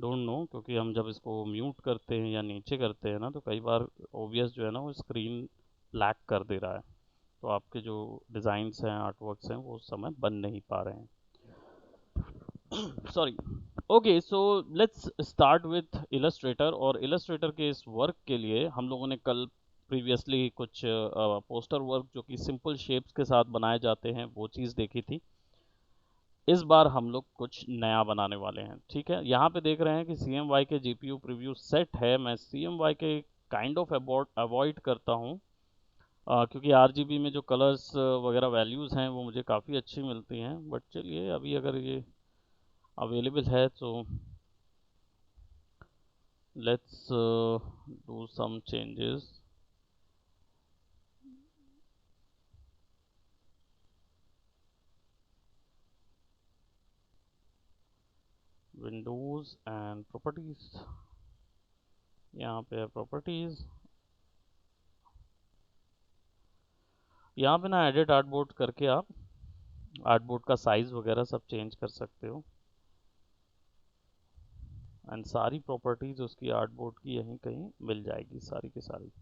Don't know, क्योंकि हम जब इसको म्यूट करते हैं या नीचे करते हैं ना, तो कई बार ओबीएस जो है ना वो स्क्रीन ब्लैक कर दे रहा है, तो आपके जो डिज़ाइंस हैं, आर्टवर्क्स हैं, वो उस समय बन नहीं पा रहे हैं। Sorry. Okay, so let's start with Illustrator. और इलस्ट्रेटर के इस वर्क के लिए हम लोगों ने कल प्रीवियसली कुछ पोस्टर वर्क जो कि सिंपल शेप्स के साथ बनाए जाते हैं वो चीज़ देखी थी। इस बार हम लोग कुछ नया बनाने वाले हैं। ठीक है, यहाँ पे देख रहे हैं कि सी एम वाई के जीपीयू प्रीव्यू सेट है। मैं सी एम वाई के काइंड ऑफ अवॉइड करता हूँ, क्योंकि आरजीबी में जो कलर्स वगैरह वैल्यूज़ हैं वो मुझे काफ़ी अच्छी मिलती हैं। बट चलिए, अभी अगर ये अवेलेबल है तो let's do some changes. Windows and properties, यहाँ पे है प्रॉपर्टीज़। यहाँ पे ना एडिट आर्टबोर्ड करके आप आर्टबोर्ड का साइज़ वगैरह सब चेंज कर सकते हो। एंड सारी प्रॉपर्टीज़ उसकी आर्टबोर्ड की यहीं कहीं मिल जाएगी, सारी की सारी।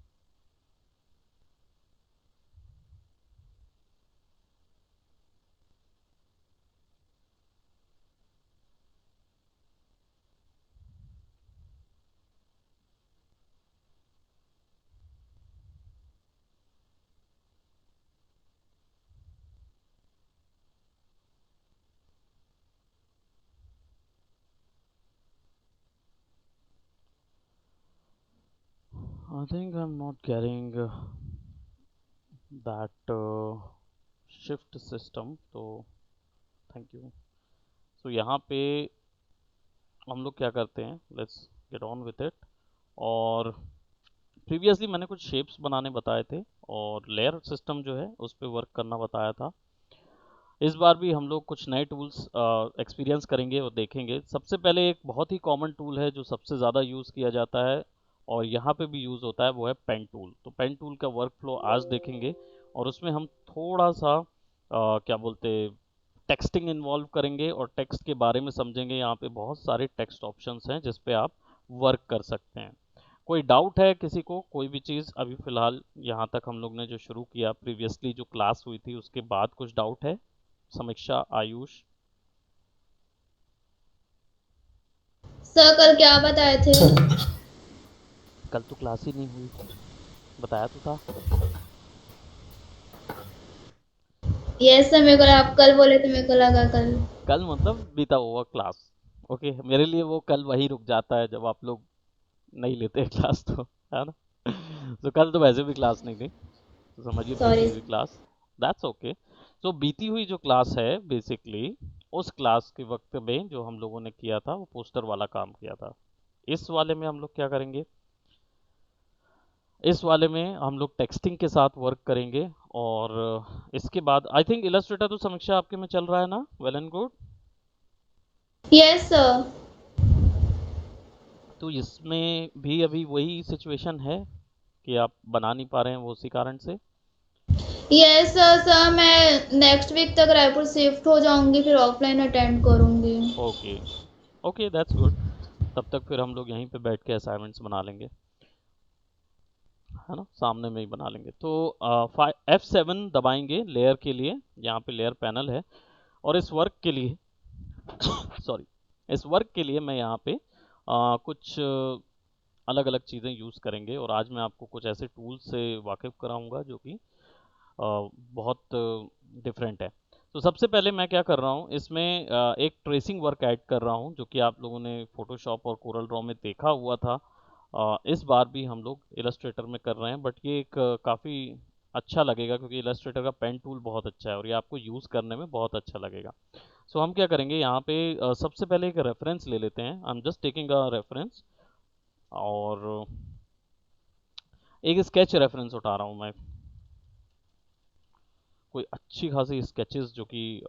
I think I'm not getting that shift system, तो थैंक यू। सो यहाँ पे हम लोग क्या करते हैं, let's get on with it. और प्रीवियसली मैंने कुछ शेप्स बनाने बताए थे और लेयर सिस्टम जो है उस पर वर्क करना बताया था। इस बार भी हम लोग कुछ नए टूल्स एक्सपीरियंस करेंगे और देखेंगे। सबसे पहले एक बहुत ही कॉमन टूल है जो सबसे ज़्यादा यूज़ किया जाता है और यहाँ पे भी यूज़ होता है, वो है पेन टूल। तो पेन टूल का वर्क फ्लो आज देखेंगे और उसमें हम थोड़ा सा क्या बोलते, टेक्सटिंग इन्वॉल्व करेंगे और टेक्स्ट के बारे में समझेंगे। यहाँ पे बहुत सारे टेक्स्ट ऑप्शंस हैं जिस पे आप वर्क कर सकते हैं। कोई डाउट है किसी को, कोई भी चीज़ अभी फ़िलहाल यहाँ तक हम लोग ने जो शुरू किया, प्रीवियसली जो क्लास हुई थी उसके बाद कुछ डाउट है? समीक्षा, आयुष? सर कल क्या बताए थे? कल तो क्लास ही नहीं हुई, बताया तो था। यस सर, मेरे को आप कल बोले तो मेरे को लगा कल। कल मतलब बीता हुआ क्लास। ओके, मेरे लिए वो कल वहीं रुक जाता है जब आप लोग नहीं लेते क्लास, तो है ना। तो कल तो वैसे भी क्लास नहीं थी, तो समझिए बीती सॉरी। हुई क्लास। That's okay. तो बीती हुई जो क्लास है बेसिकली, उस क्लास के वक्त में जो हम लोगों ने किया था वो पोस्टर वाला काम किया था। इस वाले में हम लोग क्या करेंगे, इस वाले में हम लोग टेक्सटिंग के साथ वर्क करेंगे। और इसके बाद आई थिंक इलस्ट्रेटर तो समीक्षा आपके में चल रहा है ना, well and good. Yes sir. तो इसमें भी अभी वही सिचुएशन है कि आप बना नहीं पा रहे हैं, वो उसी कारण से। यस सर, सर मैं नेक्स्ट वीक तक रायपुर शिफ्ट हो जाऊंगी, फिर ऑफलाइन अटेंड करूंगी। Okay, okay, that's good. तब तक फिर हम लोग यहीं पे बैठ के असाइनमेंट्स बना लेंगे, है ना, सामने में ही बना लेंगे। तो F7 दबाएंगे लेयर के लिए। यहाँ पे लेयर पैनल है और इस वर्क के लिए सॉरी, इस वर्क के लिए मैं यहाँ पे कुछ अलग अलग चीज़ें यूज़ करेंगे और आज मैं आपको कुछ ऐसे टूल्स से वाकिफ़ कराऊंगा जो कि बहुत डिफरेंट है। तो सबसे पहले मैं क्या कर रहा हूँ इसमें, एक ट्रेसिंग वर्क ऐड कर रहा हूँ जो कि आप लोगों ने फोटोशॉप और कोरल ड्रॉ में देखा हुआ था। इस बार भी हम लोग इलस्ट्रेटर में कर रहे हैं, बट ये एक काफ़ी अच्छा लगेगा क्योंकि इलस्ट्रेटर का पेन टूल बहुत अच्छा है और ये आपको यूज़ करने में बहुत अच्छा लगेगा। सो हम क्या करेंगे यहाँ पे, सबसे पहले एक रेफरेंस ले लेते हैं। आई am just taking a reference और एक स्केच रेफरेंस उठा रहा हूँ मैं, कोई अच्छी खासी स्केचेस जो कि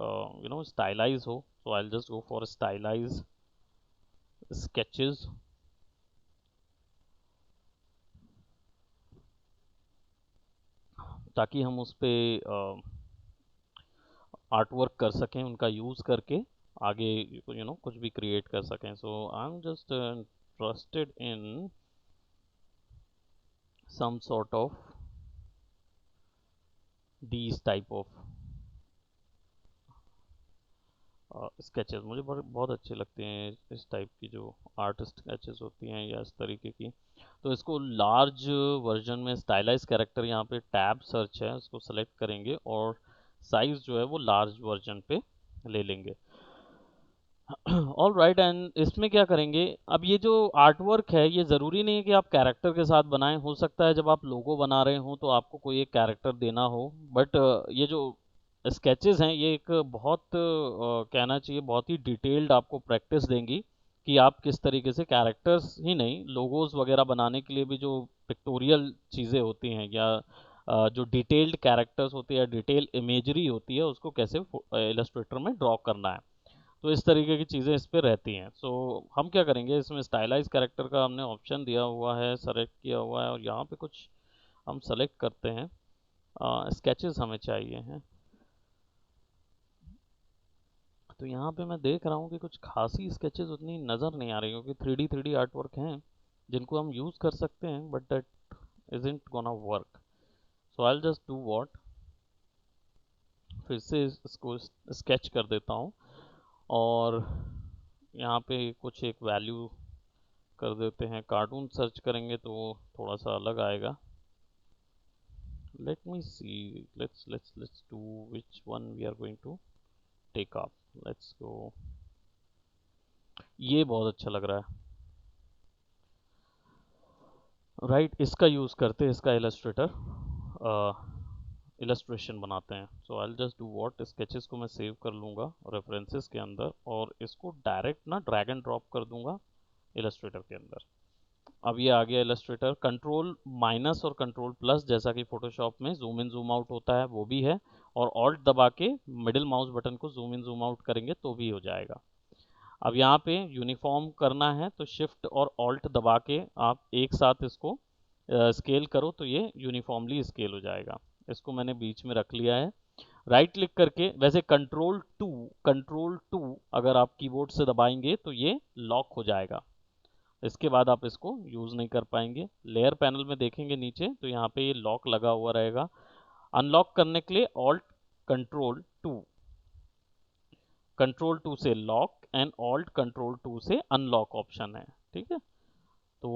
स्टाइलाइज हो। So I just go for stylize sketches, ताकि हम उस पे आर्ट वर्क कर सकें उनका यूज़ करके। आगे कुछ भी क्रिएट कर सकें. So I am just interested in some sort of these type of sketches. मुझे बहुत अच्छे लगते हैं इस टाइप की जो आर्टिस्ट स्केचेस होती हैं या इस तरीके की. तो इसको लार्ज वर्जन में स्टाइलाइज कैरेक्टर, यहाँ पे टैब सर्च है, इसको सेलेक्ट करेंगे और साइज जो है वो लार्ज वर्जन पे ले लेंगे. All right. एंड इसमें क्या करेंगे, अब ये जो आर्ट वर्क है ये ज़रूरी नहीं है कि आप कैरेक्टर के साथ बनाएं. हो सकता है जब आप लोगो बना रहे हो तो आपको कोई एक कैरेक्टर देना हो. बट ये जो स्केचेस हैं ये एक बहुत कहना चाहिए बहुत ही डिटेल्ड आपको प्रैक्टिस देंगी कि आप किस तरीके से कैरेक्टर्स ही नहीं, लोगोस वगैरह बनाने के लिए भी जो पिक्टोरियल चीज़ें होती हैं या जो डिटेल्ड कैरेक्टर्स होती है, डिटेल इमेजरी होती है, उसको कैसे इलस्ट्रेटर में ड्रॉ करना है. तो इस तरीके की चीज़ें इस पे रहती हैं. सो हम क्या करेंगे, इसमें स्टाइलाइज कैरेक्टर का हमने ऑप्शन दिया हुआ है, सेलेक्ट किया हुआ है और यहाँ पे कुछ हम सेलेक्ट करते हैं. स्केचेस हमें चाहिए हैं. तो यहाँ पे मैं देख रहा हूँ कि कुछ खासी स्केचेस उतनी नज़र नहीं आ रही, क्योंकि 3D आर्ट वर्क हैं जिनको हम यूज़ कर सकते हैं, but that isn't gonna work. So I'll just do what, फिर से इसको स्केच कर देता हूँ और यहाँ पे कुछ एक वैल्यू कर देते हैं. कार्टून सर्च करेंगे तो थोड़ा सा अलग आएगा. Let me see, let's do which one we are going to take up. Let's go. ये बहुत अच्छा लग रहा है. राइट, इसका यूज़ करते हैं, इसका इलस्ट्रेशन बनाते हैं. So I just do what, sketches को मैं सेव कर लूँगा रेफरेंसेस के अंदर और इसको डायरेक्ट ना ड्रैग एंड ड्रॉप कर दूंगा इलस्ट्रेटर के अंदर. अब ये आ गया इलस्ट्रेटर. कंट्रोल माइनस और कंट्रोल प्लस जैसा कि फोटोशॉप में जूम इन जूम आउट होता है वो भी है, और ऑल्ट दबा के मिडिल माउस बटन को जूम इन जूम आउट करेंगे तो भी हो जाएगा. अब यहाँ पे यूनिफॉर्म करना है तो शिफ्ट और ऑल्ट दबा के आप एक साथ इसको स्केल करो तो ये यूनिफॉर्मली स्केल हो जाएगा. इसको मैंने बीच में रख लिया है. राइट क्लिक करके, वैसे कंट्रोल टू अगर आप कीबोर्ड से दबाएंगे तो ये लॉक हो जाएगा, इसके बाद आप इसको यूज़ नहीं कर पाएंगे. लेयर पैनल में देखेंगे नीचे तो यहाँ पे ये लॉक लगा हुआ रहेगा. अनलॉक करने के लिए ऑल्ट कंट्रोल टू से लॉक एंड ऑल्ट कंट्रोल 2 से अनलॉक ऑप्शन है. ठीक है, तो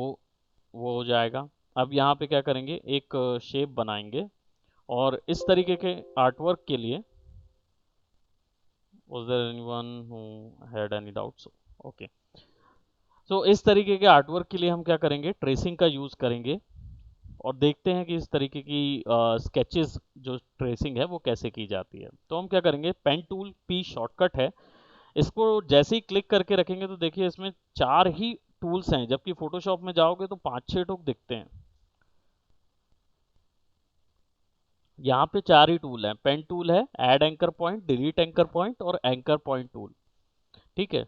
वो हो जाएगा. अब यहाँ पे क्या करेंगे, एक शेप बनाएंगे और इस तरीके के आर्टवर्क के लिए was there anyone who had any doubts? Okay. सो इस तरीके के आर्टवर्क के लिए हम क्या करेंगे, ट्रेसिंग का यूज़ करेंगे और देखते हैं कि इस तरीके की स्केचेस जो ट्रेसिंग है वो कैसे की जाती है. तो हम क्या करेंगे, पेन टूल पी शॉर्टकट है, इसको जैसे ही क्लिक करके रखेंगे तो देखिए इसमें 4 ही टूल्स हैं, जबकि फोटोशॉप में जाओगे तो 5-6 टूल दिखते हैं. यहाँ पे 4 ही टूल हैं. पेन टूल है, add anchor point, delete anchor point और एंकर पॉइंट टूल. ठीक है,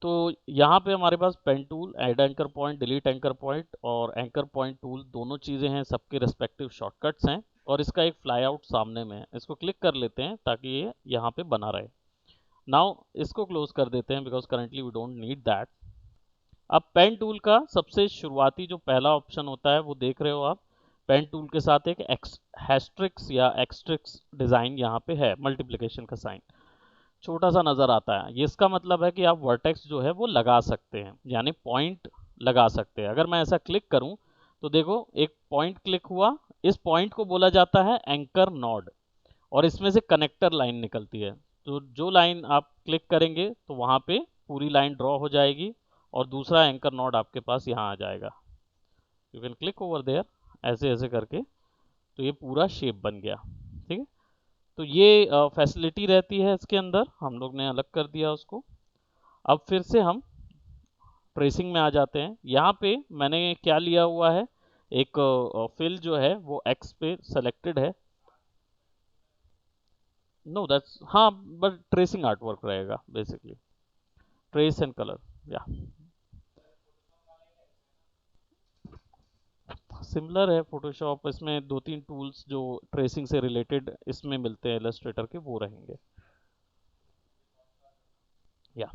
तो यहाँ पे हमारे पास pen tool, add anchor point, delete anchor point और एंकर पॉइंट टूल दोनों चीज़ें हैं, सबके रेस्पेक्टिव शॉर्टकट्स हैं और इसका एक फ्लाई आउट सामने में है. इसको क्लिक कर लेते हैं ताकि ये यहाँ पे बना रहे. नाउ इसको क्लोज कर देते हैं because currently we don't need that. अब पेन टूल का सबसे शुरुआती जो पहला ऑप्शन होता है वो देख रहे हो आप, पेन टूल के साथ एक हैस्ट्रिक्स या एक्सट्रिक्स डिज़ाइन यहाँ पे है, मल्टीप्लिकेशन का साइन छोटा सा नज़र आता है. ये इसका मतलब है कि आप वर्टेक्स जो है वो लगा सकते हैं, यानी पॉइंट लगा सकते हैं. अगर मैं ऐसा क्लिक करूं तो देखो एक पॉइंट क्लिक हुआ, इस पॉइंट को बोला जाता है एंकर नॉड और इसमें से कनेक्टर लाइन निकलती है. तो जो लाइन आप क्लिक करेंगे तो वहाँ पे पूरी लाइन ड्रॉ हो जाएगी और दूसरा एंकर नॉड आपके पास यहाँ आ जाएगा. You can click over there, ऐसे ऐसे करके तो ये पूरा शेप बन गया. ठीक है, तो ये फैसिलिटी रहती है इसके अंदर, हम लोग ने अलग कर दिया उसको. अब फिर से हम ट्रेसिंग में आ जाते हैं. यहाँ पे मैंने क्या लिया हुआ है, एक फिल जो है वो एक्स पे सेलेक्टेड है. नो दैट्स, हाँ, बट ट्रेसिंग आर्ट वर्क रहेगा बेसिकली, ट्रेस एंड कलर. या सिमिलर है फोटोशॉप, इसमें 2-3 टूल्स जो ट्रेसिंग से रिलेटेड इसमें मिलते हैं इलस्ट्रेटर के वो रहेंगे. Yeah,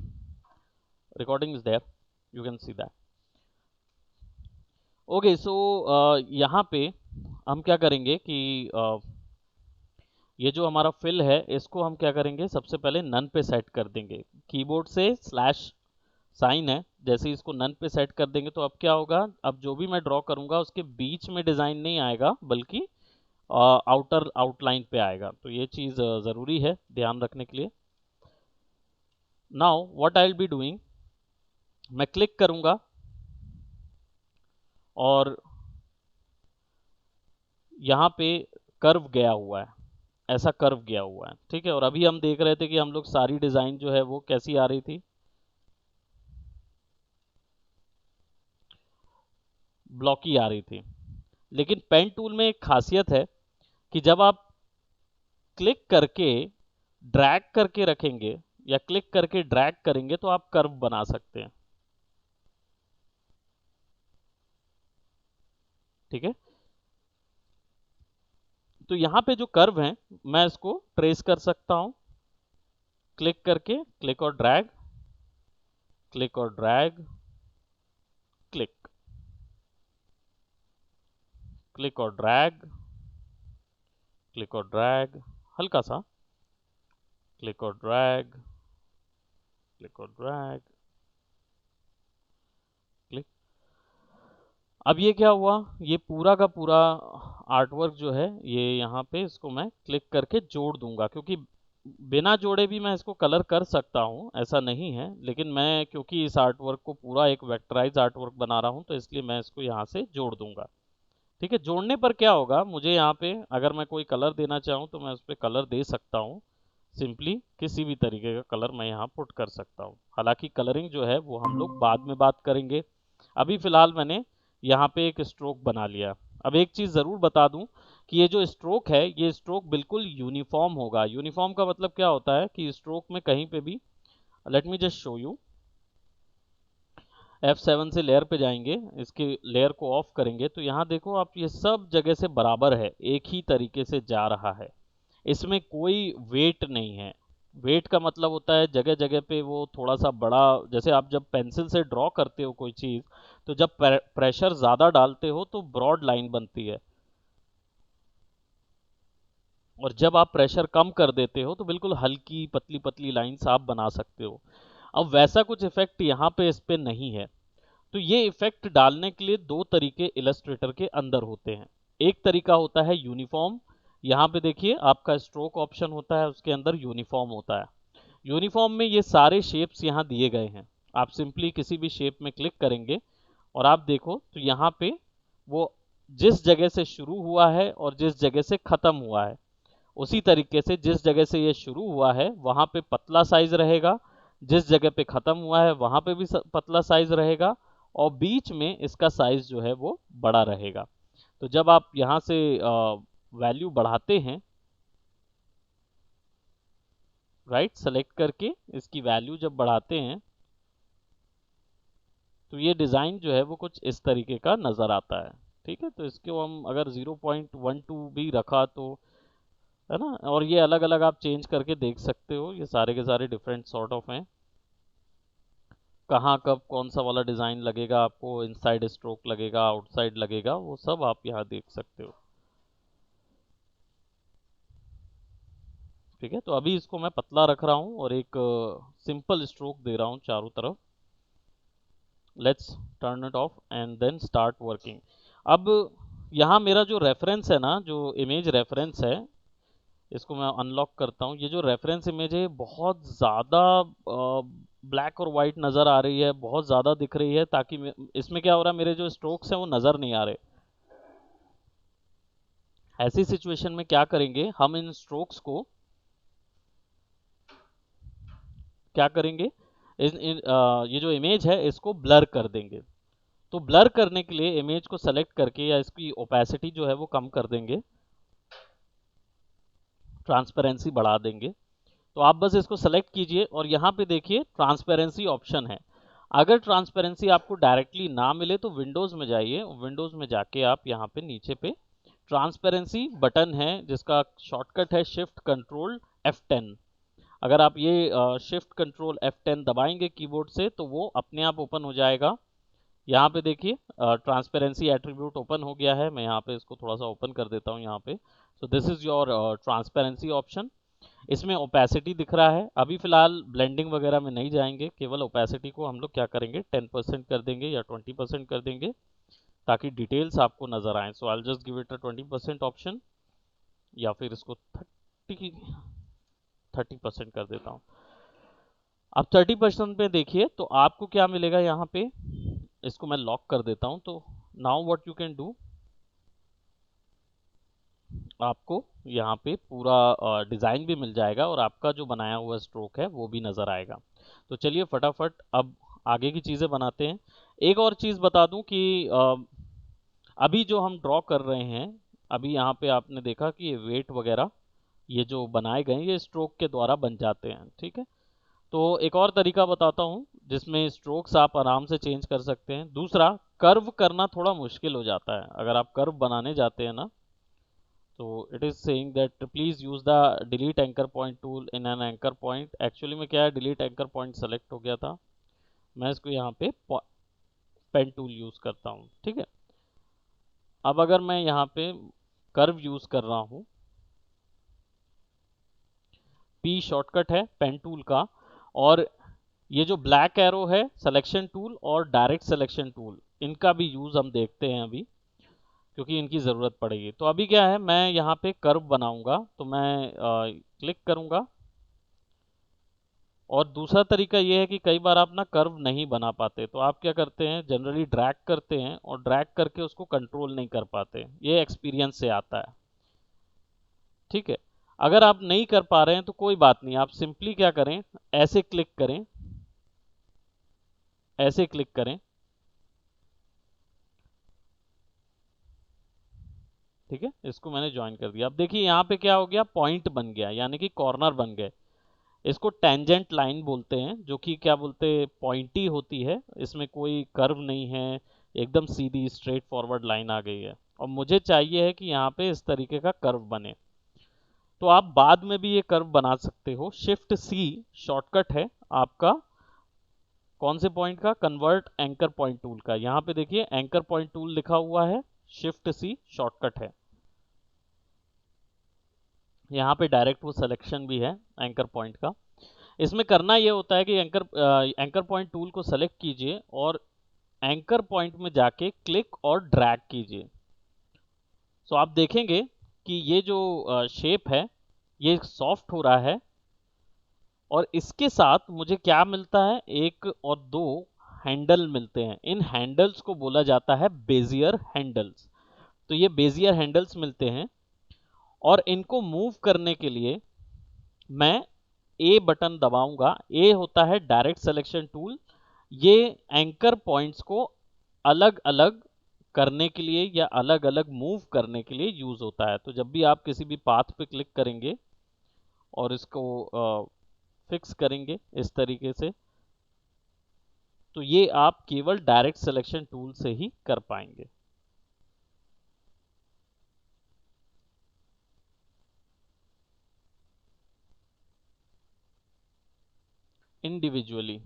recording is there, you can see that. Okay so यहाँ पे हम क्या करेंगे कि ये जो हमारा फिल है इसको हम क्या करेंगे, सबसे पहले नन पे सेट कर देंगे। कीबोर्ड से स्लैश साइन है, जैसे इसको नन पे सेट कर देंगे तो अब क्या होगा, अब जो भी मैं ड्रॉ करूंगा उसके बीच में डिज़ाइन नहीं आएगा बल्कि आउटर आउटलाइन पे आएगा। तो ये चीज़ ज़रूरी है ध्यान रखने के लिए। Now what I will be doing, मैं क्लिक करूंगा और यहाँ पे कर्व गया हुआ है, ऐसा कर्व गया हुआ है, ठीक है। और अभी हम देख रहे थे कि हम लोग सारी डिज़ाइन जो है वो कैसी आ रही थी, ब्लॉकी आ रही थी। लेकिन पेन टूल में एक खासियत है कि जब आप क्लिक करके ड्रैग करके रखेंगे या क्लिक करके ड्रैग करेंगे तो आप कर्व बना सकते हैं, ठीक है। तो यहाँ पे जो कर्व हैं मैं इसको ट्रेस कर सकता हूँ, क्लिक करके, क्लिक और ड्रैग, क्लिक और ड्रैग, क्लिक, क्लिक और ड्रैग, क्लिक और ड्रैग, हल्का सा क्लिक और ड्रैग, क्लिक और ड्रैग, क्लिक। अब ये क्या हुआ, ये पूरा का पूरा आर्टवर्क जो है ये यहाँ पे इसको मैं क्लिक करके जोड़ दूंगा, क्योंकि बिना जोड़े भी मैं इसको कलर कर सकता हूँ, ऐसा नहीं है। लेकिन मैं क्योंकि इस आर्टवर्क को पूरा एक वेक्टराइज आर्टवर्क बना रहा हूँ तो इसलिए मैं इसको यहाँ से जोड़ दूंगा, ठीक है। जोड़ने पर क्या होगा, मुझे यहाँ पे अगर मैं कोई कलर देना चाहूँ तो मैं उस पर कलर दे सकता हूँ, सिंपली किसी भी तरीके का कलर मैं यहाँ पुट कर सकता हूँ। हालांकि कलरिंग जो है वो हम लोग बाद में बात करेंगे, अभी फिलहाल मैंने यहाँ पे एक स्ट्रोक बना लिया। अब एक चीज़ ज़रूर बता दूं कि ये जो स्ट्रोक है ये स्ट्रोक बिल्कुल यूनिफॉर्म होगा। यूनिफॉर्म का मतलब क्या होता है कि स्ट्रोक में कहीं पे भी, let me just show you, F7 से लेयर पे जाएंगे, इसके लेयर को ऑफ करेंगे तो यहाँ देखो आप, ये सब जगह से बराबर है, एक ही तरीके से जा रहा है, इसमें कोई वेट नहीं है। वेट का मतलब होता है जगह जगह पे वो थोड़ा सा बड़ा, जैसे आप जब पेंसिल से ड्रॉ करते हो कोई चीज़ तो जब प्रेशर ज़्यादा डालते हो तो ब्रॉड लाइन बनती है, और जब आप प्रेशर कम कर देते हो तो बिल्कुल हल्की पतली पतली लाइंस आप बना सकते हो। अब वैसा कुछ इफेक्ट यहाँ पे इस पे नहीं है। तो ये इफेक्ट डालने के लिए दो तरीके इलस्ट्रेटर के अंदर होते हैं। एक तरीका होता है यूनिफॉर्म, यहाँ पे देखिए आपका स्ट्रोक ऑप्शन होता है, उसके अंदर यूनिफॉर्म होता है। यूनिफॉर्म में ये सारे शेप्स यहाँ दिए गए हैं, आप सिंपली किसी भी शेप में क्लिक करेंगे और आप देखो तो यहाँ पे वो जिस जगह से शुरू हुआ है और जिस जगह से खत्म हुआ है, उसी तरीके से जिस जगह से ये शुरू हुआ है वहां पे पतला साइज रहेगा, जिस जगह पे खत्म हुआ है वहां पे भी पतला साइज रहेगा, और बीच में इसका साइज जो है वो बड़ा रहेगा। तो जब आप यहाँ से वैल्यू बढ़ाते हैं, राइट सेलेक्ट करके इसकी वैल्यू जब बढ़ाते हैं तो ये डिज़ाइन जो है वो कुछ इस तरीके का नज़र आता है, ठीक है। तो इसको हम अगर 0.12 भी रखा तो, है ना, और ये अलग अलग आप चेंज करके देख सकते हो, ये सारे के सारे डिफरेंट सॉर्ट ऑफ हैं, कहाँ कब कौन सा वाला डिज़ाइन लगेगा आपको, इनसाइड स्ट्रोक लगेगा, आउटसाइड लगेगा, वो सब आप यहाँ देख सकते हो, ठीक है। तो अभी इसको मैं पतला रख रहा हूँ और एक सिंपल स्ट्रोक दे रहा हूँ चारों तरफ। Let's turn it off and then start working. अब यहाँ मेरा जो रेफरेंस है ना, जो इमेज रेफरेंस है, इसको मैं अनलॉक करता हूँ। ये जो रेफरेंस इमेज है बहुत ज़्यादा ब्लैक और वाइट नज़र आ रही है, बहुत ज़्यादा दिख रही है, ताकि इसमें क्या हो रहा है, मेरे जो स्ट्रोक्स हैं वो नज़र नहीं आ रहे। ऐसी सिचुएशन में क्या करेंगे, हम इन स्ट्रोक्स को क्या करेंगे, ये जो इमेज है इसको ब्लर कर देंगे। तो ब्लर करने के लिए इमेज को सेलेक्ट करके या इसकी ओपेसिटी जो है वो कम कर देंगे, ट्रांसपेरेंसी बढ़ा देंगे। तो आप बस इसको सेलेक्ट कीजिए और यहाँ पे देखिए ट्रांसपेरेंसी ऑप्शन है। अगर ट्रांसपेरेंसी आपको डायरेक्टली ना मिले तो विंडोज़ में जाइए, विंडोज़ में जाके आप यहाँ पे नीचे पे ट्रांसपेरेंसी बटन है जिसका शॉर्टकट है शिफ्ट कंट्रोल F10। अगर आप ये शिफ्ट कंट्रोल F10 दबाएंगे कीबोर्ड से तो वो अपने आप ओपन हो जाएगा। यहाँ पे देखिए ट्रांसपेरेंसी एट्रीब्यूट ओपन हो गया है। मैं यहाँ पे इसको थोड़ा सा ओपन कर देता हूँ यहाँ पे। So this is your transparency option. इसमें ओपेसिटी दिख रहा है। अभी फिलहाल ब्लेंडिंग वगैरह में नहीं जाएंगे, केवल ओपेसिटी को हम लोग क्या करेंगे 10% कर देंगे या 20% कर देंगे ताकि डिटेल्स आपको नजर आए। So I just give it a 20% option, या फिर इसको 30% कर देता हूँ। अब 30% पे देखिए तो आपको क्या मिलेगा यहाँ पे। इसको मैं लॉक कर देता हूँ। तो now what you can do, आपको यहाँ पे पूरा डिज़ाइन भी मिल जाएगा और आपका जो बनाया हुआ स्ट्रोक है वो भी नज़र आएगा। तो चलिए फटाफट अब आगे की चीज़ें बनाते हैं। एक और चीज़ बता दूं कि अभी जो हम ड्रॉ कर रहे हैं, अभी यहाँ पे आपने देखा कि ये वेट वगैरह ये जो बनाए गए हैं ये स्ट्रोक के द्वारा बन जाते हैं, ठीक है। तो एक और तरीका बताता हूँ जिसमें स्ट्रोक्स आप आराम से चेंज कर सकते हैं। दूसरा, कर्व करना थोड़ा मुश्किल हो जाता है। अगर आप कर्व बनाने जाते हैं ना, तो it is saying that please use the delete anchor point tool in an anchor point. Actually में क्या है, डिलीट एंकर पॉइंट सेलेक्ट हो गया था। मैं इसको यहाँ पे पेन टूल यूज करता हूँ, ठीक है। अब अगर मैं यहाँ पे कर्व यूज कर रहा हूँ, पी शॉर्टकट है पेन टूल का, और ये जो ब्लैक एरो है सिलेक्शन टूल और डायरेक्ट सिलेक्शन टूल, इनका भी यूज हम देखते हैं अभी, क्योंकि इनकी ज़रूरत पड़ेगी। तो अभी क्या है, मैं यहाँ पे कर्व बनाऊंगा तो मैं क्लिक करूंगा। और दूसरा तरीका ये है कि कई बार आप ना कर्व नहीं बना पाते, तो आप क्या करते हैं, जनरली ड्रैग करते हैं और ड्रैग करके उसको कंट्रोल नहीं कर पाते। ये एक्सपीरियंस से आता है, ठीक है। अगर आप नहीं कर पा रहे हैं तो कोई बात नहीं, आप सिंपली क्या करें, ऐसे क्लिक करें, ऐसे क्लिक करें, ठीक है। इसको मैंने ज्वाइन कर दिया। अब देखिए यहाँ पे क्या हो गया, पॉइंट बन गया, यानी कि कॉर्नर बन गए। इसको टेंजेंट लाइन बोलते हैं, जो कि क्या बोलते हैं, पॉइंटी होती है। इसमें कोई कर्व नहीं है, एकदम सीधी स्ट्रेट फॉरवर्ड लाइन आ गई है। और मुझे चाहिए है कि यहाँ पे इस तरीके का कर्व बने। तो आप बाद में भी ये कर्व बना सकते हो। शिफ्ट सी शॉर्टकट है आपका, कौन से पॉइंट का, कन्वर्ट एंकर पॉइंट टूल का। यहाँ पे देखिए एंकर पॉइंट टूल लिखा हुआ है, शिफ्ट सी शॉर्टकट है। यहाँ पे डायरेक्ट वो सिलेक्शन भी है एंकर पॉइंट का। इसमें करना ये होता है कि एंकर पॉइंट टूल को सेलेक्ट कीजिए और एंकर पॉइंट में जाके क्लिक और ड्रैग कीजिए। सो आप देखेंगे कि ये जो शेप है ये सॉफ्ट हो रहा है। और इसके साथ मुझे क्या मिलता है, एक और दो हैंडल मिलते हैं। इन हैंडल्स को बोला जाता है बेजियर हैंडल्स। तो ये बेजियर हैंडल्स मिलते हैं, और इनको मूव करने के लिए मैं ए बटन दबाऊंगा। ए होता है डायरेक्ट सिलेक्शन टूल। ये एंकर पॉइंट्स को अलग अलग करने के लिए या अलग अलग मूव करने के लिए यूज होता है। तो जब भी आप किसी भी पाथ पे क्लिक करेंगे और इसको फिक्स करेंगे इस तरीके से, तो ये आप केवल डायरेक्ट सिलेक्शन टूल से ही कर पाएंगे इंडिविजुअली।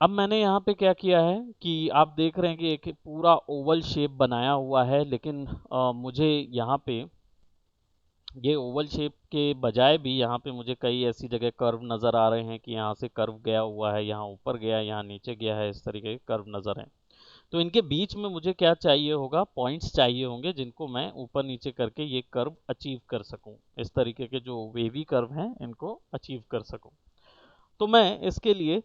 अब मैंने यहाँ पे क्या किया है कि आप देख रहे हैं कि एक पूरा ओवल शेप बनाया हुआ है, लेकिन मुझे यहाँ पे ये ओवल शेप के बजाय भी यहाँ पे मुझे कई ऐसी जगह कर्व नज़र आ रहे हैं कि यहाँ से कर्व गया हुआ है, यहाँ ऊपर गया, यहाँ नीचे गया है, इस तरीके के कर्व नज़र हैं। तो इनके बीच में मुझे क्या चाहिए होगा, पॉइंट्स चाहिए होंगे जिनको मैं ऊपर नीचे करके ये कर्व अचीव कर सकूं। इस तरीके के जो वेवी कर्व हैं इनको अचीव कर सकूं। तो मैं इसके लिए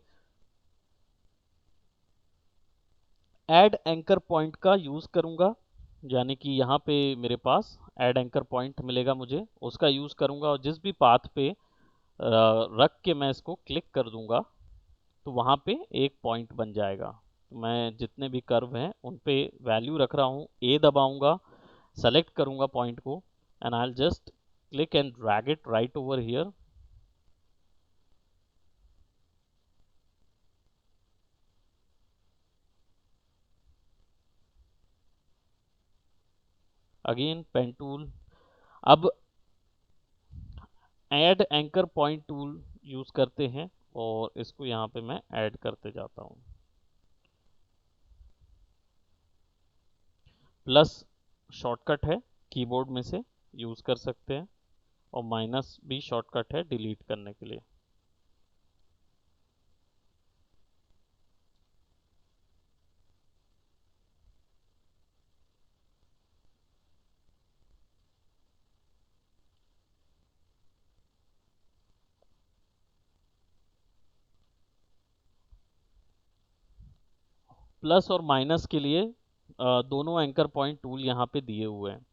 ऐड एंकर पॉइंट का यूज़ करूंगा, यानी कि यहाँ पे मेरे पास ऐड एंकर पॉइंट मिलेगा, मुझे उसका यूज़ करूंगा। और जिस भी पाथ पे रख के मैं इसको क्लिक कर दूंगा तो वहाँ पे एक पॉइंट बन जाएगा। तो मैं जितने भी कर्व हैं उन पे वैल्यू रख रहा हूँ, ए दबाऊंगा, सेलेक्ट करूंगा पॉइंट को, and I just click and drag it right over here. Again pen tool. अब add anchor point tool use करते हैं और इसको यहाँ पे मैं ऐड करते जाता हूँ। प्लस शॉर्टकट है, कीबोर्ड में से यूज कर सकते हैं, और माइनस भी शॉर्टकट है डिलीट करने के लिए। प्लस और माइनस के लिए दोनों एंकर पॉइंट टूल यहाँ पे दिए हुए हैं।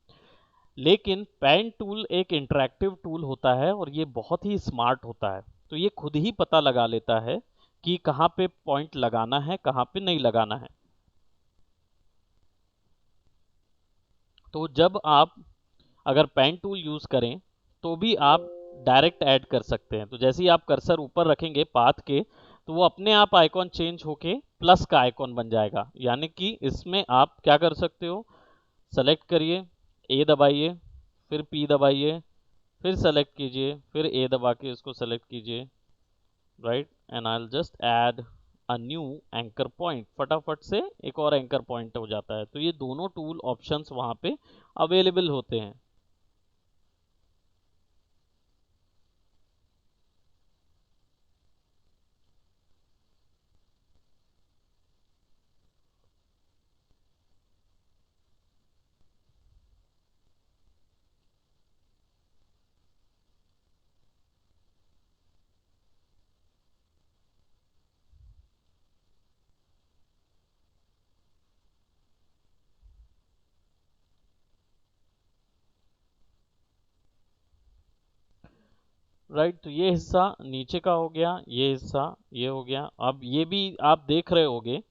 लेकिन पेन टूल एक इंटरैक्टिव टूल होता है और ये बहुत ही स्मार्ट होता है, तो ये खुद ही पता लगा लेता है कि कहाँ पे पॉइंट लगाना है, कहाँ पे नहीं लगाना है। तो जब आप अगर पेन टूल यूज करें तो भी आप डायरेक्ट ऐड कर सकते हैं। तो जैसे ही आप कर्सर ऊपर रखेंगे पाथ के, तो वो अपने आप आइकॉन चेंज होके प्लस का आइकॉन बन जाएगा। यानी कि इसमें आप क्या कर सकते हो, सेलेक्ट करिए, ए दबाइए, फिर पी दबाइए, फिर सेलेक्ट कीजिए, फिर ए दबा के इसको सेलेक्ट कीजिए, right, and I will just add a new anchor point. फटाफट से एक और एंकर पॉइंट हो जाता है। तो ये दोनों टूल ऑप्शंस वहां पे अवेलेबल होते हैं। राइट, तो ये हिस्सा नीचे का हो गया, ये हिस्सा ये हो गया। अब ये भी आप देख रहे होंगे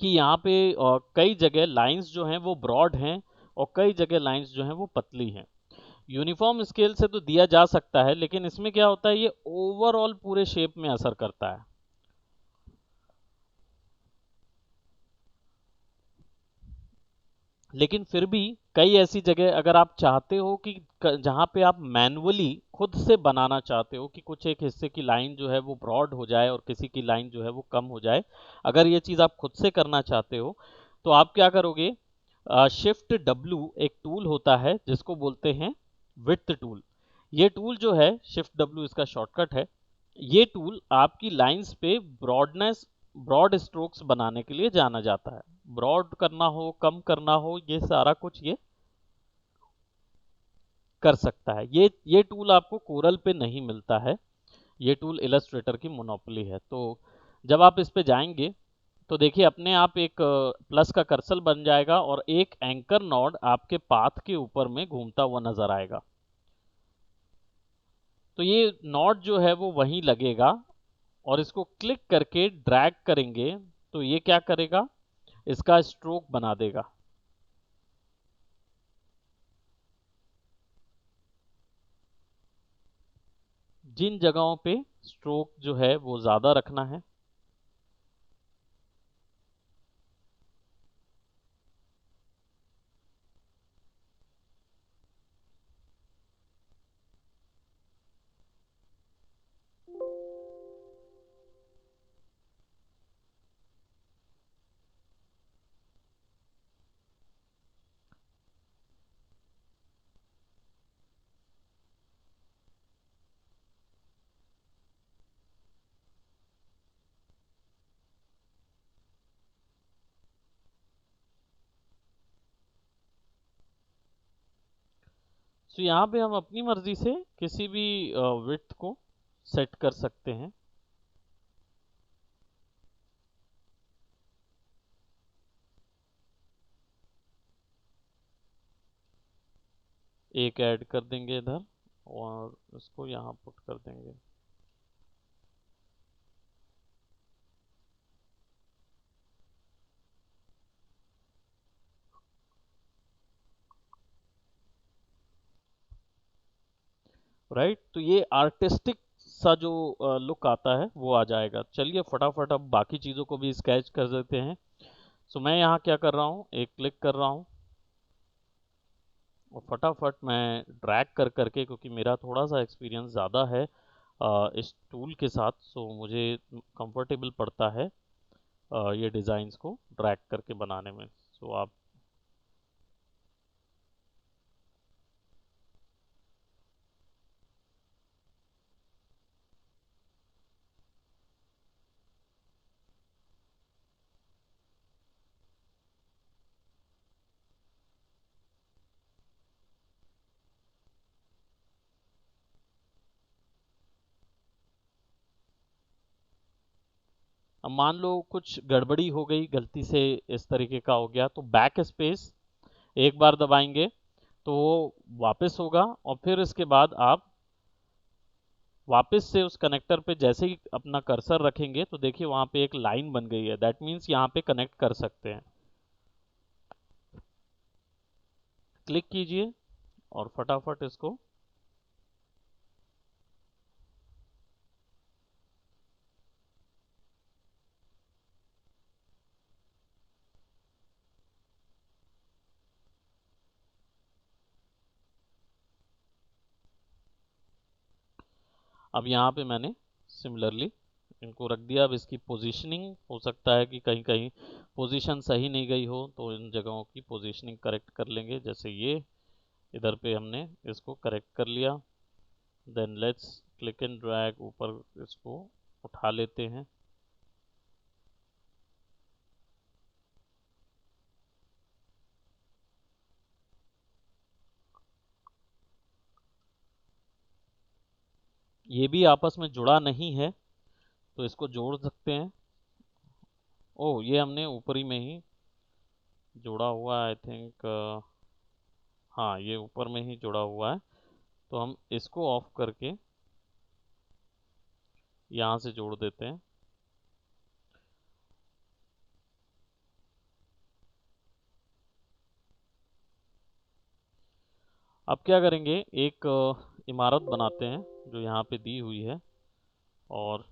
कि यहाँ पे कई जगह लाइंस जो हैं वो ब्रॉड हैं और कई जगह लाइंस जो हैं वो पतली हैं। यूनिफॉर्म स्केल से तो दिया जा सकता है, लेकिन इसमें क्या होता है, ये ओवरऑल पूरे शेप में असर करता है। लेकिन फिर भी कई ऐसी जगह अगर आप चाहते हो कि जहां पे आप मैन्युअली खुद से बनाना चाहते हो कि कुछ एक हिस्से की लाइन जो है वो ब्रॉड हो जाए और किसी की लाइन जो है वो कम हो जाए, अगर ये चीज़ आप खुद से करना चाहते हो तो आप क्या करोगे, शिफ्ट डब्ल्यू एक टूल होता है जिसको बोलते हैं विड्थ टूल। ये टूल जो है शिफ्ट डब्ल्यू इसका शॉर्टकट है। ये टूल आपकी लाइंस पे ब्रॉड स्ट्रोक्स बनाने के लिए जाना जाता है। ब्रॉड करना हो, कम करना हो, ये सारा कुछ ये कर सकता है। ये टूल आपको कोरल पे नहीं मिलता है, ये टूल इलस्ट्रेटर की मोनोपोली है। तो जब आप इस पे जाएंगे तो देखिए अपने आप एक प्लस का कर्सर बन जाएगा और एक एंकर नॉड आपके पाथ के ऊपर में घूमता हुआ नजर आएगा। तो ये नॉड जो है वो वहीं लगेगा और इसको क्लिक करके ड्रैग करेंगे तो ये क्या करेगा, इसका स्ट्रोक बना देगा। जिन जगहों पे स्ट्रोक जो है वो ज़्यादा रखना है, तो यहाँ पे हम अपनी मर्जी से किसी भी विड्थ को सेट कर सकते हैं। एक ऐड कर देंगे इधर और इसको यहाँ पुट कर देंगे। राइट, तो ये आर्टिस्टिक सा जो लुक आता है वो आ जाएगा। चलिए फटाफट अब बाकी चीज़ों को भी स्केच कर देते हैं। सो मैं यहाँ क्या कर रहा हूँ, एक क्लिक कर रहा हूँ और फटाफट मैं ड्रैग कर करके, क्योंकि मेरा थोड़ा सा एक्सपीरियंस ज़्यादा है इस टूल के साथ, सो मुझे कंफर्टेबल पड़ता है ये डिज़ाइंस को ड्रैग करके बनाने में। सो आप अब मान लो कुछ गड़बड़ी हो गई, गलती से इस तरीके का हो गया, तो बैक स्पेस एक बार दबाएंगे तो वो वापस होगा, और फिर इसके बाद आप वापस से उस कनेक्टर पे जैसे ही अपना कर्सर रखेंगे तो देखिए वहां पे एक लाइन बन गई है, दैट मीन्स यहाँ पे कनेक्ट कर सकते हैं। क्लिक कीजिए और फटाफट इसको, अब यहाँ पे मैंने सिमिलरली इनको रख दिया। अब इसकी पोजीशनिंग हो सकता है कि कहीं कहीं पोजीशन सही नहीं गई हो, तो इन जगहों की पोजीशनिंग करेक्ट कर लेंगे। जैसे ये इधर पे हमने इसको करेक्ट कर लिया, then let's click and drag ऊपर इसको उठा लेते हैं। ये भी आपस में जुड़ा नहीं है तो इसको जोड़ सकते हैं। ओह, ये हमने ऊपरी में ही जोड़ा हुआ है, आई थिंक। हाँ, ये ऊपर में ही जुड़ा हुआ है, तो हम इसको ऑफ करके यहाँ से जोड़ देते हैं। अब क्या करेंगे, एक इमारत बनाते हैं जो यहाँ पे दी हुई है, और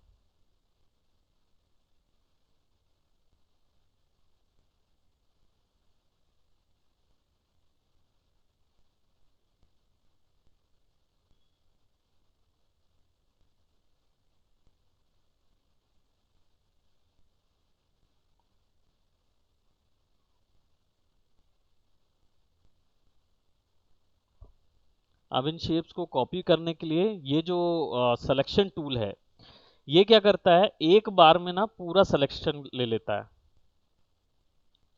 अब इन शेप्स को कॉपी करने के लिए ये जो सिलेक्शन टूल है, ये क्या करता है, एक बार में ना पूरा सिलेक्शन ले लेता है,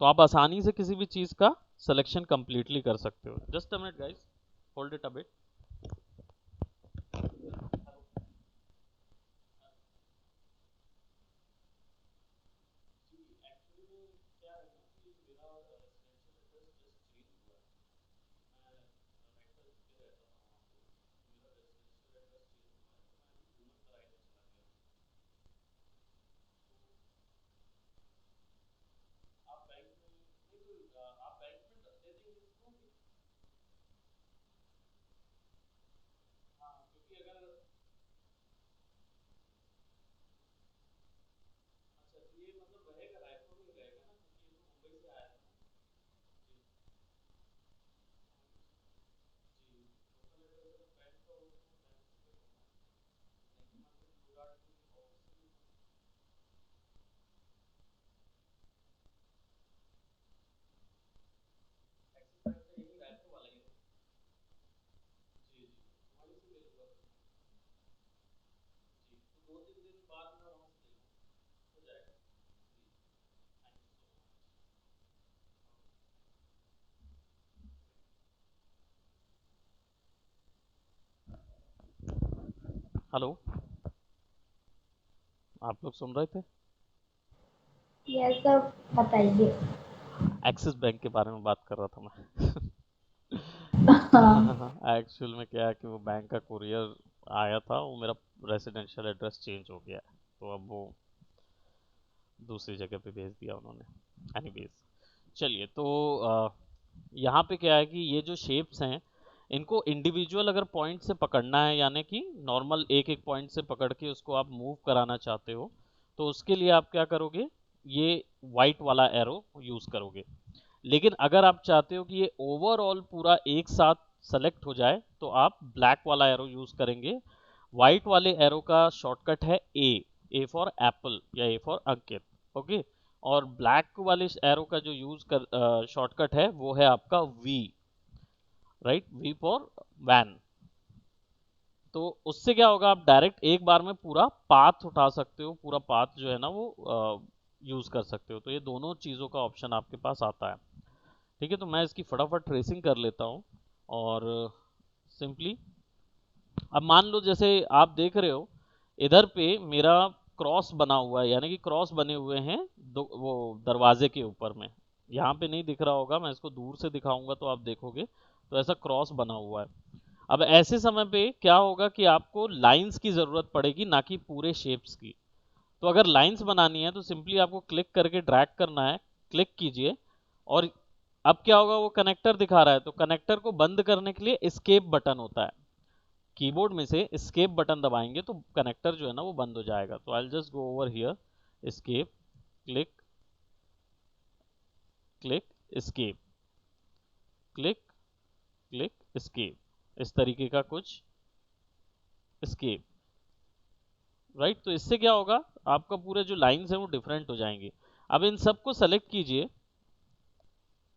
तो आप आसानी से किसी भी चीज का सिलेक्शन कंप्लीटली कर सकते हो। Just a minute guys, hold it a bit. Hello, आप लोग सुन रहे थे? यस सर, बताइए। एक्सिस बैंक के बारे में बात कर रहा था मैं। हाँ। एक्चुअल में क्या है कि वो बैंक का कुरियर आया था, वो मेरा रेसिडेंशियल एड्रेस चेंज हो गया है, तो अब वो दूसरी जगह पे भेज दिया उन्होंने। एनीवेज, चलिए, तो यहाँ पे क्या है कि ये जो शेप्स हैं, इनको इंडिविजुअल अगर पॉइंट से पकड़ना है, यानी कि नॉर्मल एक एक पॉइंट से पकड़ के उसको आप मूव कराना चाहते हो, तो उसके लिए आप क्या करोगे, ये वाइट वाला एरो यूज करोगे। लेकिन अगर आप चाहते हो कि ये ओवरऑल पूरा एक साथ सेलेक्ट हो जाए तो आप ब्लैक वाला एरो यूज करेंगे। व्हाइट वाले एरो का शॉर्टकट है ए फॉर एप्पल या ए फॉर अंकित। ओके। और ब्लैक वाले एरो का जो यूज कर शॉर्टकट है वो है आपका V, right, V for van. तो उससे क्या होगा, आप डायरेक्ट एक बार में पूरा पाथ उठा सकते हो, पूरा पाथ जो है ना वो यूज कर सकते हो। तो ये दोनों चीजों का ऑप्शन आपके पास आता है। ठीक है, तो मैं इसकी फटाफट ट्रेसिंग कर लेता हूँ। और सिंपली अब मान लो जैसे आप देख रहे हो इधर पे मेरा क्रॉस बना हुआ है, यानी कि क्रॉस बने हुए हैं दो वो दरवाजे के ऊपर में। यहाँ पे नहीं दिख रहा होगा, मैं इसको दूर से दिखाऊंगा तो आप देखोगे। तो ऐसा क्रॉस बना हुआ है। अब ऐसे समय पे क्या होगा कि आपको लाइंस की जरूरत पड़ेगी, ना कि पूरे शेप्स की। तो अगर लाइंस बनानी है तो सिंपली आपको क्लिक करके ड्रैग करना है, क्लिक कीजिए। और अब क्या होगा, वो कनेक्टर दिखा रहा है, तो कनेक्टर को बंद करने के लिए एस्केप बटन होता है। कीबोर्ड में से एस्केप बटन दबाएंगे तो कनेक्टर जो है ना वो बंद हो जाएगा। तो आई just go over here, escape, click, click, escape, click, click, escape, इस तरीके का कुछ एस्केप, राइट। तो इससे क्या होगा, आपका पूरे जो लाइंस है वो डिफरेंट हो जाएंगे। अब इन सबको सेलेक्ट कीजिए,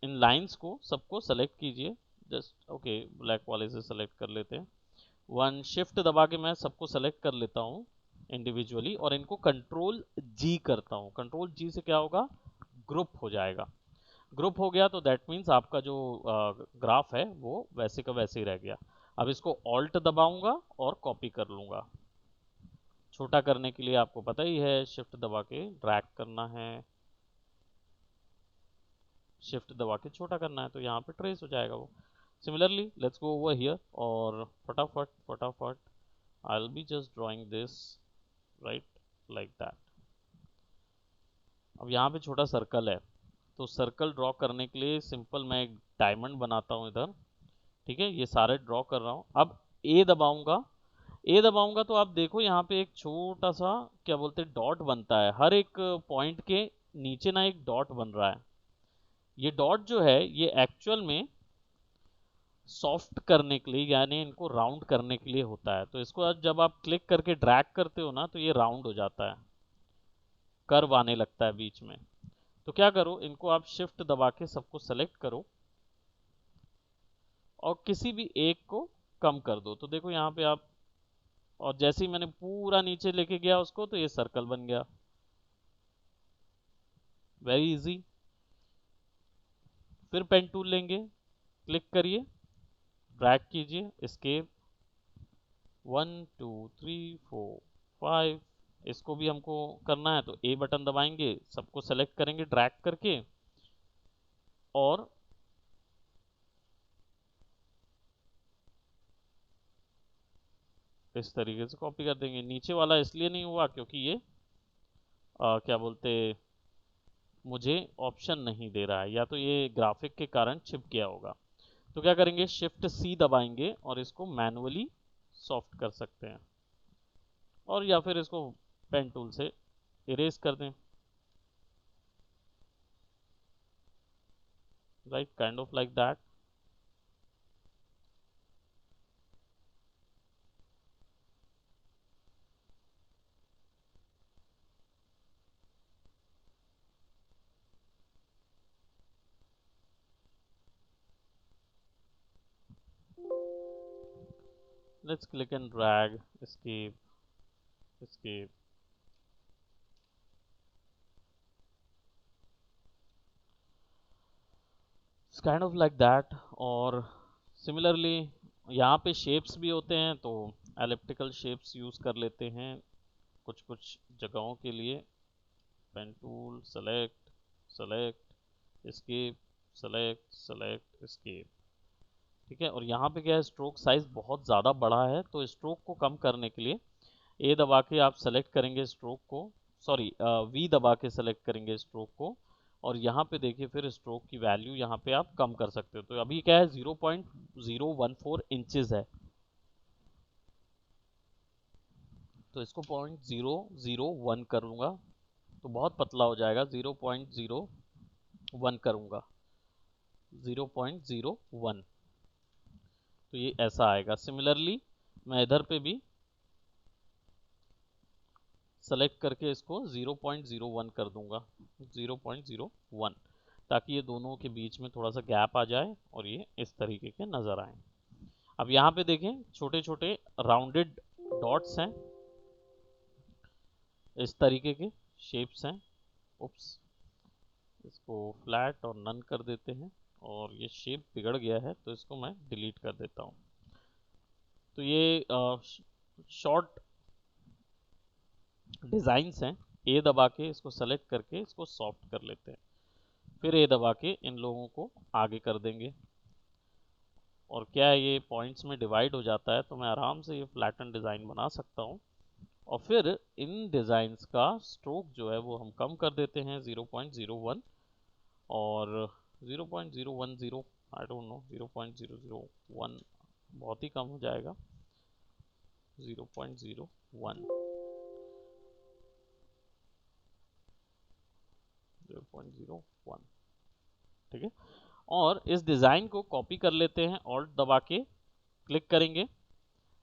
इन लाइंस को सबको सेलेक्ट कीजिए। जस्ट ओके, ब्लैक वाले से सेलेक्ट कर लेते हैं। वन शिफ्ट दबा के मैं सबको सेलेक्ट कर लेता हूँ इंडिविजुअली, और इनको कंट्रोल जी करता हूँ। कंट्रोल जी से क्या होगा, ग्रुप हो जाएगा। ग्रुप हो गया तो दैट मीन्स आपका जो ग्राफ है वो वैसे का वैसे ही रह गया। अब इसको ऑल्ट दबाऊंगा और कॉपी कर लूंगा। छोटा करने के लिए आपको पता ही है, शिफ्ट दबा के ड्रैग करना है, शिफ्ट दबा के छोटा करना है, तो यहाँ पे ट्रेस हो जाएगा वो। Similarly let's go over here और फटाफट फटाफट I will be just drawing this right like that. अब यहाँ पे छोटा सर्कल है, तो सर्कल ड्रॉ करने के लिए सिंपल मैं एक डायमंड बनाता हूँ इधर। ठीक है, ये सारे ड्रॉ कर रहा हूँ। अब ए दबाऊंगा, ए दबाऊंगा तो आप देखो यहाँ पे एक छोटा सा क्या बोलते हैं डॉट बनता है, हर एक पॉइंट के नीचे ना एक डॉट बन रहा है। ये डॉट जो है ये एक्चुअल में सॉफ्ट करने के लिए, यानी इनको राउंड करने के लिए होता है। तो इसको जब आप क्लिक करके ड्रैग करते हो ना तो ये राउंड हो जाता है, कर्व आने लगता है बीच में। तो क्या करो, इनको आप शिफ्ट दबा के सबको सेलेक्ट करो और किसी भी एक को कम कर दो। तो देखो यहाँ पे आप, और जैसे ही मैंने पूरा नीचे लेके गया उसको तो ये सर्कल बन गया। Very easy. फिर पेन टूल लेंगे, क्लिक करिए, ड्रैग कीजिए, एस्केप, 1 2 3 4 5। इसको भी हमको करना है तो ए बटन दबाएंगे, सबको सेलेक्ट करेंगे ड्रैग करके और इस तरीके से कॉपी कर देंगे। नीचे वाला इसलिए नहीं हुआ क्योंकि ये क्या बोलते, मुझे ऑप्शन नहीं दे रहा है, या तो ये ग्राफिक के कारण छिप गया होगा। तो क्या करेंगे, शिफ्ट सी दबाएंगे और इसको मैनुअली सॉफ्ट कर सकते हैं, और या फिर इसको पेन टूल से इरेज कर दें, right, kind of like that. Let's click and drag, escape, escape. It's kind of like that। और सिमिलरली यहाँ पे शेप्स भी होते हैं, तो एलिप्टिकल शेप्स यूज कर लेते हैं कुछ कुछ जगहों के लिए। Pen tool, select, select, escape, select, select, escape. ठीक है, और यहाँ पे क्या है, स्ट्रोक साइज बहुत ज़्यादा बड़ा है, तो स्ट्रोक को कम करने के लिए ए दबा के आप सेलेक्ट करेंगे स्ट्रोक को, सॉरी वी दबा के सेलेक्ट करेंगे स्ट्रोक को। और यहाँ पे देखिए फिर स्ट्रोक की वैल्यू यहाँ पे आप कम कर सकते हो। तो अभी क्या है, 0.014 इंचेस है, तो इसको 0.001 करूँगा। तो बहुत पतला हो जाएगा, 0.01 करूँगा, 0.01, तो ये ऐसा आएगा। सिमिलरली मैं इधर पे भी सेलेक्ट करके इसको 0.01 कर दूंगा, 0.01, ताकि ये दोनों के बीच में थोड़ा सा गैप आ जाए और ये इस तरीके के नज़र आए। अब यहाँ पे देखें छोटे छोटे राउंडेड डॉट्स हैं, इस तरीके के शेप्स हैं। उप्स, इसको फ्लैट और नन कर देते हैं, और ये शेप बिगड़ गया है तो इसको मैं डिलीट कर देता हूँ। तो ये शॉर्ट डिज़ाइंस हैं। ए दबा के इसको सेलेक्ट करके इसको सॉफ्ट कर लेते हैं, फिर ए दबा के इन लोगों को आगे कर देंगे, और क्या है ये पॉइंट्स में डिवाइड हो जाता है, तो मैं आराम से ये फ्लैटन डिज़ाइन बना सकता हूँ। और फिर इन डिज़ाइंस का स्ट्रोक जो है वो हम कम कर देते हैं 0.01 और 0.010, आई डोंट नो, 0.001 बहुत ही कम हो जाएगा, 0.01, 0.01, ठीक है। और इस डिज़ाइन को कॉपी कर लेते हैं, ऑल्ट दबा के क्लिक करेंगे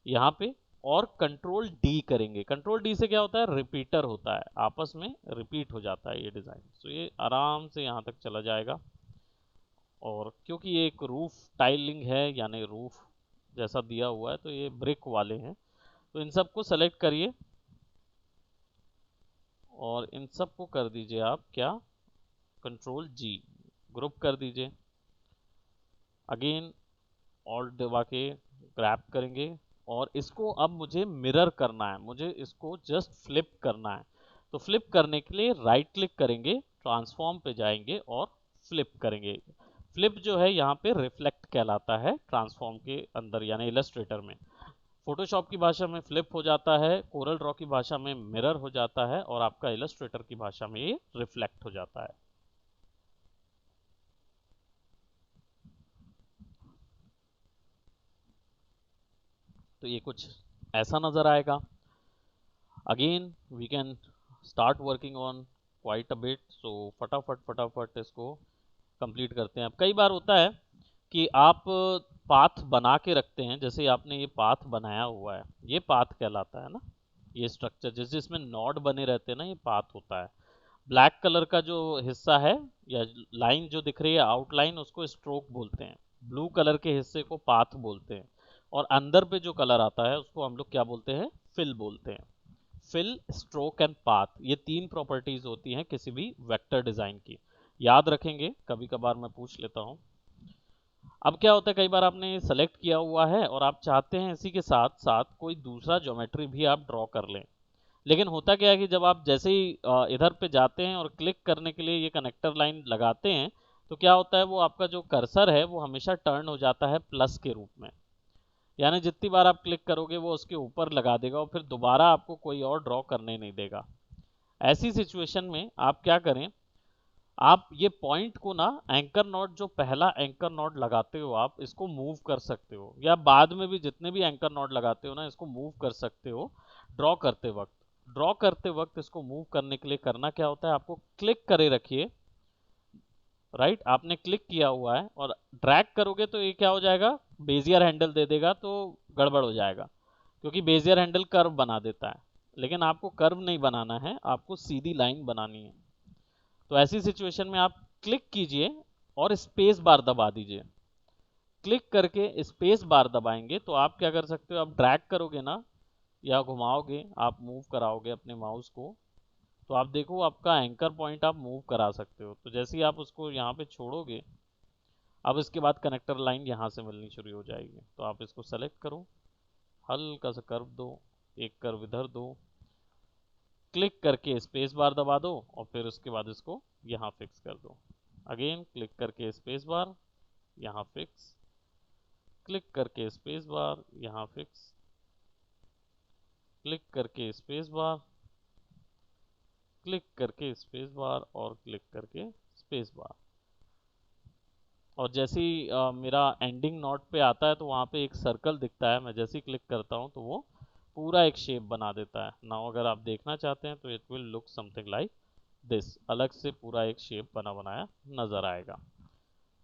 यहाँ पे और कंट्रोल डी करेंगे। कंट्रोल डी से क्या होता है, रिपीटर होता है, आपस में रिपीट हो जाता है ये डिज़ाइन। तो ये आराम से यहाँ तक चला जाएगा, और क्योंकि ये एक रूफ टाइलिंग है यानी रूफ जैसा दिया हुआ है, तो ये ब्रिक वाले हैं, तो इन सब को सेलेक्ट करिए और इन सब को कर दीजिए आप क्या, कंट्रोल जी, ग्रुप कर दीजिए। अगेन ऑल्ट दबा के ग्रैब करेंगे और इसको अब मुझे मिरर करना है, मुझे इसको जस्ट फ्लिप करना है। तो फ्लिप करने के लिए राइट क्लिक करेंगे, ट्रांसफॉर्म पे जाएंगे और फ्लिप करेंगे। फ्लिप जो है यहाँ पे रिफ्लेक्ट कहलाता है ट्रांसफॉर्म के अंदर यानी इलस्ट्रेटर में। फोटोशॉप की भाषा में फ्लिप हो जाता है, कोरल ड्रॉ की भाषा में मिरर हो जाता है, और आपका इलस्ट्रेटर की भाषा में ये रिफ्लेक्ट हो जाता है। तो ये कुछ ऐसा नजर आएगा। Again we can start working on quite a bit, so फटाफट फटाफट इसको कंप्लीट करते हैं। अब कई बार होता है कि आप पाथ बना के रखते हैं, जैसे आपने ये पाथ बनाया हुआ है, ये पाथ कहलाता है ना, ये स्ट्रक्चर जिसमें नॉड बने रहते हैं ना, ये पाथ होता है। ब्लैक कलर का जो हिस्सा है या लाइन जो दिख रही है आउटलाइन, उसको स्ट्रोक बोलते हैं, ब्लू कलर के हिस्से को पाथ बोलते हैं, और अंदर पे जो कलर आता है उसको हम लोग क्या बोलते हैं, फिल बोलते हैं। फिल, स्ट्रोक एंड पाथ, ये तीन प्रॉपर्टीज होती हैं किसी भी वेक्टर डिजाइन की, याद रखेंगे, कभी कभार मैं पूछ लेता हूँ। अब क्या होता है, कई बार आपने सेलेक्ट किया हुआ है और आप चाहते हैं इसी के साथ साथ कोई दूसरा ज्योमेट्री भी आप ड्रॉ कर लें, लेकिन होता क्या है कि जब आप जैसे ही इधर पे जाते हैं और क्लिक करने के लिए ये कनेक्टर लाइन लगाते हैं, तो क्या होता है, वो आपका जो कर्सर है वो हमेशा टर्न हो जाता है प्लस के रूप में, यानी जितनी बार आप क्लिक करोगे वो उसके ऊपर लगा देगा और फिर दोबारा आपको कोई और ड्रॉ करने नहीं देगा। ऐसी सिचुएशन में आप क्या करें, आप ये पॉइंट को ना, एंकर नॉट जो पहला एंकर नॉट लगाते हो आप इसको मूव कर सकते हो, या बाद में भी जितने भी एंकर नॉट लगाते हो ना इसको मूव कर सकते हो ड्रॉ करते वक्त। ड्रॉ करते वक्त इसको मूव करने के लिए करना क्या होता है, आपको क्लिक करे रखिए, राइट, आपने क्लिक किया हुआ है और ड्रैग करोगे तो ये क्या हो जाएगा, बेजियर हैंडल दे देगा, तो गड़बड़ हो जाएगा, क्योंकि बेजियर हैंडल कर्व बना देता है, लेकिन आपको कर्व नहीं बनाना है, आपको सीधी लाइन बनानी है। तो ऐसी सिचुएशन में आप क्लिक कीजिए और स्पेस बार दबा दीजिए। क्लिक करके स्पेस बार दबाएंगे तो आप क्या कर सकते हो, आप ड्रैग करोगे ना या घुमाओगे, आप मूव कराओगे अपने माउस को, तो आप देखो आपका एंकर पॉइंट आप मूव करा सकते हो। तो जैसे ही आप उसको यहाँ पे छोड़ोगे, अब इसके बाद कनेक्टर लाइन यहाँ से मिलनी शुरू हो जाएगी, तो आप इसको सेलेक्ट करो, हल्का सा कर्व दो, एक कर्व इधर दो, क्लिक करके स्पेस बार दबा दो और फिर उसके बाद इसको यहाँ फिक्स कर दो। अगेन क्लिक करके स्पेस बार, यहाँ फिक्स, क्लिक करके स्पेस बार, यहाँ फिक्स, क्लिक करके स्पेस बार, क्लिक करके स्पेस बार और क्लिक करके स्पेस बार। और जैसे ही मेरा एंडिंग नोट पे आता है तो वहाँ पे एक सर्कल दिखता है, मैं जैसे ही क्लिक करता हूँ तो वो पूरा एक शेप बना देता है। नाउ अगर आप देखना चाहते हैं तो it will look something like this, अलग से पूरा एक शेप बना बनाया नज़र आएगा।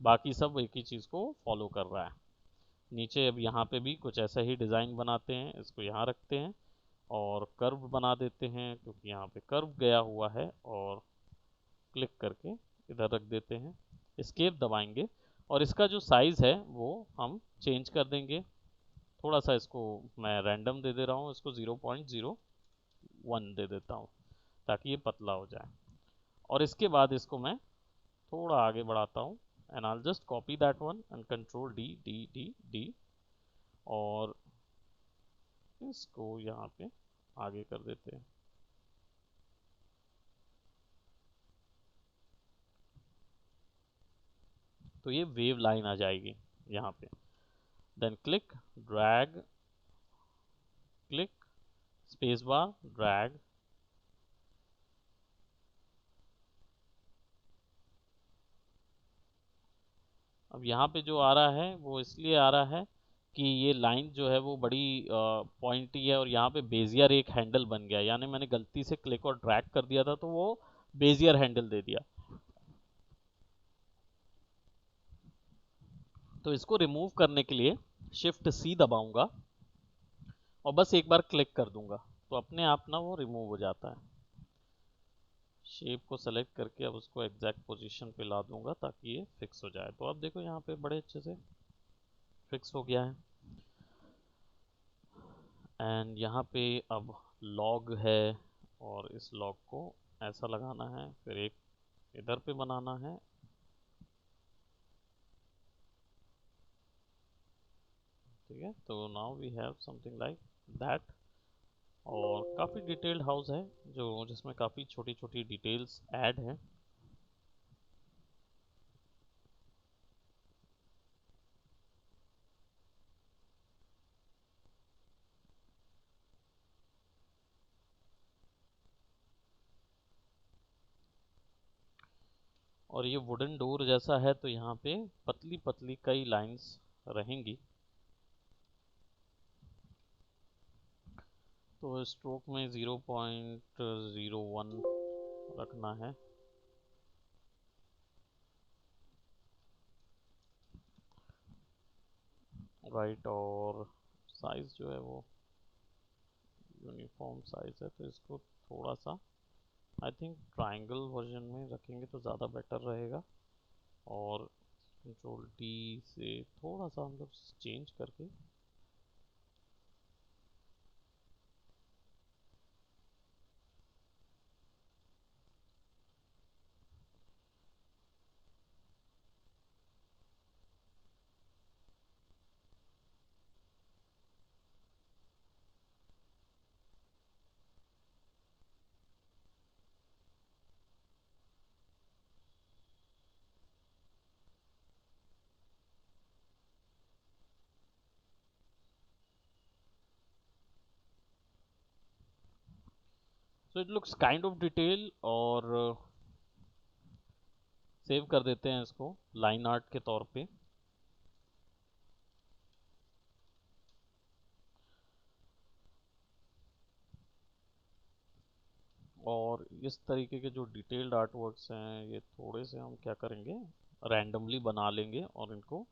बाकी सब एक ही चीज़ को फॉलो कर रहा है। नीचे अब यहाँ पे भी कुछ ऐसा ही डिज़ाइन बनाते हैं, इसको यहाँ रखते हैं और कर्व बना देते हैं क्योंकि यहाँ पे कर्व गया हुआ है, और क्लिक करके इधर रख देते हैं, एस्केप दबाएंगे और इसका जो साइज़ है वो हम चेंज कर देंगे। थोड़ा सा इसको मैं रैंडम दे दे रहा हूँ, इसको 0.01 दे देता हूँ ताकि ये पतला हो जाए। और इसके बाद इसको मैं थोड़ा आगे बढ़ाता हूँ, and I just copy that one and control D D D D, और इसको यहाँ पे आगे कर देते हैं। तो ये वेव लाइन आ जाएगी यहाँ पे। Then click, drag, click, space bar, drag, अब यहाँ पे जो आ रहा है वो इसलिए आ रहा है कि ये लाइन जो है वो बड़ी पॉइंटी है और यहाँ पे बेजियर एक हैंडल बन गया, यानी मैंने गलती से क्लिक और ड्रैग कर दिया था तो वो बेजियर हैंडल दे दिया। तो इसको रिमूव करने के लिए शिफ्ट सी दबाऊंगा और बस एक बार क्लिक कर दूंगा तो अपने आप ना वो रिमूव हो जाता है। शेप को सेलेक्ट करके अब उसको एग्जैक्ट पोजीशन पे ला दूंगा ताकि ये फिक्स हो जाए। तो अब देखो यहाँ पे बड़े अच्छे से फिक्स हो गया है। एंड यहाँ पे अब लॉग है और इस लॉग को ऐसा लगाना है, फिर एक इधर पे बनाना है, ठीक है। तो now we have something like that. और काफ़ी डिटेल्ड हाउस है जो जिसमें काफ़ी छोटी छोटी डिटेल्स ऐड हैं। और ये वुडन डोर जैसा है तो यहाँ पे पतली पतली कई लाइंस रहेंगी। तो स्ट्रोक में 0.01 रखना है। राइट, और साइज जो है वो यूनिफॉर्म साइज है तो इसको थोड़ा सा आई थिंक ट्रायंगल वर्जन में रखेंगे तो ज़्यादा बेटर रहेगा। और कंट्रोल डी से थोड़ा सा हम लोग चेंज करके so it looks kind of detail. और सेव कर देते हैं इसको लाइन आर्ट के तौर पे। और इस तरीके के जो डिटेल्ड आर्ट वर्क्स हैं ये थोड़े से हम क्या करेंगे, रैंडमली बना लेंगे और इनको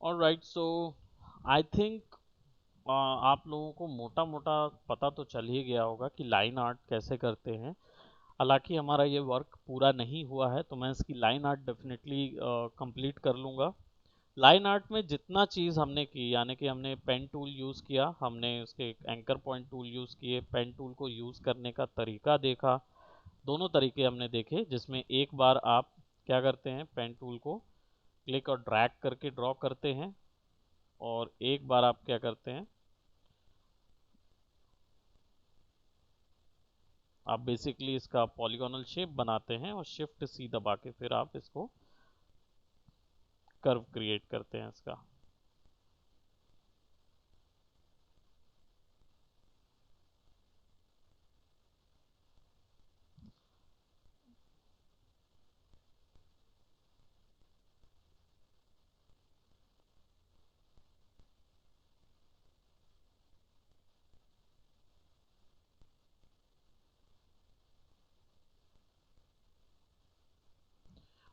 ऑलराइट। सो आई थिंक आप लोगों को मोटा मोटा पता तो चल ही गया होगा कि लाइन आर्ट कैसे करते हैं। हालांकि हमारा ये वर्क पूरा नहीं हुआ है, तो मैं इसकी लाइन आर्ट डेफिनेटली कंप्लीट कर लूँगा। लाइन आर्ट में जितना चीज़ हमने की, यानी कि हमने पेन टूल यूज़ किया, हमने उसके एंकर पॉइंट टूल यूज़ किए, पेन टूल को यूज़ करने का तरीका देखा, दोनों तरीके हमने देखे, जिसमें एक बार आप क्या करते हैं, पेन टूल को क्लिक और ड्रैग करके ड्रॉ करते हैं, और एक बार आप क्या करते हैं, आप बेसिकली इसका पॉलीगोनल शेप बनाते हैं और शिफ्ट सी दबा के फिर आप इसको कर्व क्रिएट करते हैं इसका।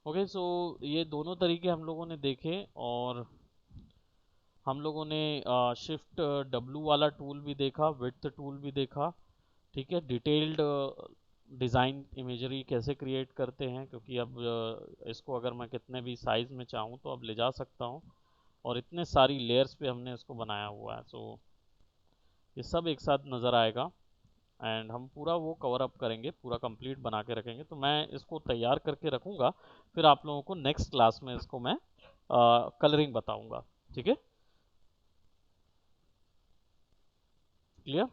ओके, सो ये दोनों तरीके हम लोगों ने देखे, और हम लोगों ने शिफ्ट डब्लू वाला टूल भी देखा, विड्थ टूल भी देखा, ठीक है। डिटेल्ड डिज़ाइन इमेजरी कैसे क्रिएट करते हैं, क्योंकि अब इसको अगर मैं कितने भी साइज़ में चाहूँ तो अब ले जा सकता हूँ, और इतने सारी लेयर्स पे हमने इसको बनाया हुआ है। सो ये सब एक साथ नज़र आएगा, एंड हम पूरा वो कवर अप करेंगे, पूरा कंप्लीट बना के रखेंगे। तो मैं इसको तैयार करके रखूँगा, फिर आप लोगों को नेक्स्ट क्लास में इसको मैं कलरिंग बताऊँगा, ठीक है। क्लियर।